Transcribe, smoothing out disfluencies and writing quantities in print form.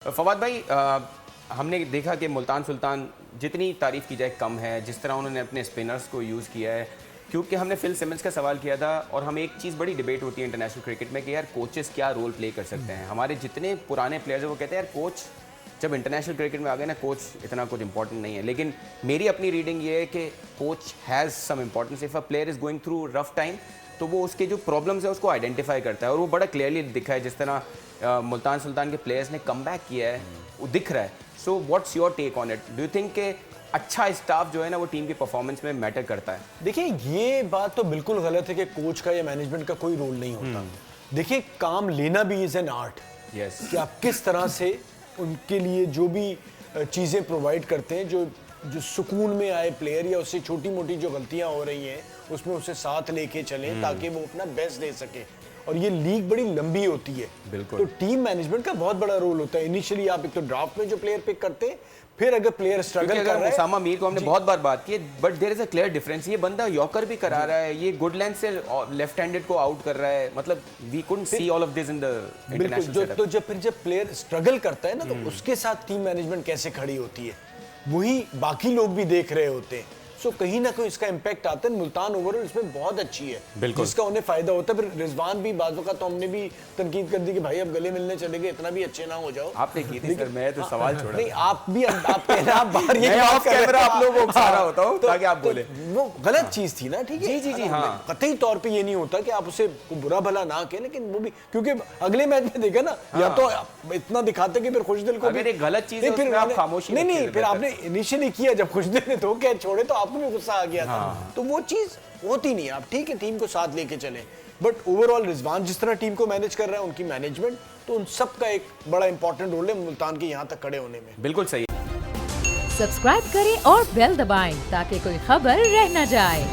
फवाद भाई, हमने देखा कि मुल्तान सुल्तान जितनी तारीफ़ की जाए कम है। जिस तरह उन्होंने अपने स्पिनर्स को यूज़ किया है, क्योंकि हमने फिल सिमंस का सवाल किया था और हमें एक चीज़ बड़ी डिबेट होती है इंटरनेशनल क्रिकेट में कि यार कोचेस क्या रोल प्ले कर सकते हैं। हमारे जितने पुराने प्लेयर्स हैं वो कहते हैं यार कोच जब इंटरनेशनल क्रिकेट में आ गए ना, कोच इतना कुछ इंपॉर्टेंट नहीं है। लेकिन मेरी अपनी रीडिंग ये है कि coach has some importance. If a player is going through rough time तो वो उसके जो प्रॉब्लम्स है उसको आइडेंटिफाई करता है और वो बड़ा क्लियरली दिखा है। जिस तरह मुल्तान सुल्तान के प्लेयर्स ने कम बैक किया है वो दिख रहा है। So what's your take on it? Do you think के अच्छा स्टाफ जो है ना वो टीम की परफॉर्मेंस में मैटर करता है? देखिए, ये बात तो बिल्कुल गलत है कि कोच का या मैनेजमेंट का कोई रोल नहीं होता। देखिए, काम लेना भी इज एन आर्ट। यस, कि आप किस तरह से उनके लिए जो भी चीज़ें प्रोवाइड करते हैं, जो सुकून में आए प्लेयर या उससे छोटी मोटी जो गलतियां हो रही हैं उसमें उसे साथ लेके चलें ताकि वो अपना बेस्ट दे सके। और ये लीग बड़ी लंबी होती है, बिल्कुल। तो टीम मैनेजमेंट का बहुत बड़ा रोल होता है। इनिशियली आप एक तो ड्राफ्ट में जो प्लेयर पिक करते हैं, फिर अगर प्लेयर स्ट्रगल कर रहा है, उसामा मीर को हमने बहुत बार बात की, but there is a clear difference. ये बंदा यॉर्कर भी करा रहा है, ये गुड लेंथ से लेफ्ट हैंडेड को आउट कर रहा है। मतलब we couldn't see all of this in the international setup. तो जब प्लेयर स्ट्रगल करता है ना, तो उसके साथ टीम मैनेजमेंट कैसे खड़ी होती है वही बाकी लोग भी देख रहे होते हैं। सो कहीं ना कहीं इसका इम्पैक्ट आता है। मुल्तान ओवरऑल इसमें बहुत अच्छी है, जिसका उन्हें फायदा होता है। फिर रिजवान भी बाज़ वक़्त तो हमने भी तनकीद कर दी कि भाई अब गले मिलने चले गए, इतना भी अच्छे ना हो जाओ। आपने की थी सर, मैं तो सवाल छोड़ा नहीं, आप भी आप कहना आप बाहर ये मैं बात ऑफ कर रहे कैमरा थे। आप लोगों को उकसा रहा होता हूं ताकि आप बोले। वो गलत चीज थी ना, ठीक है? जी, हाँ। कतई तौर पे ये नहीं होता कि आप उसे बुरा भला ना कहें, लेकिन वो भी क्योंकि अगले मैच में देखा ना, या तो इतना दिखाते कि फिर खुशदिल को अगर एक गलत चीज है उसमें आप खामोशी रखिए। नहीं, फिर आपने इनिशियली किया, जब खुशदिल ने तो कैच छोड़े तो आपको भी गुस्सा आ गया था। तो वो चीज होती नहीं है। आप ठीक है टीम को साथ लेके चलें, बट ओवरऑल रिजवान जिस तरह टीम को मैनेज कर रहा है, उनकी मैनेजमेंट, तो उन सब का एक बड़ा इंपॉर्टेंट रोल है मुल्तान के यहाँ तक खड़े होने में। बिल्कुल सही। सब्सक्राइब करें और बेल दबाएं ताकि कोई खबर रह न जाए।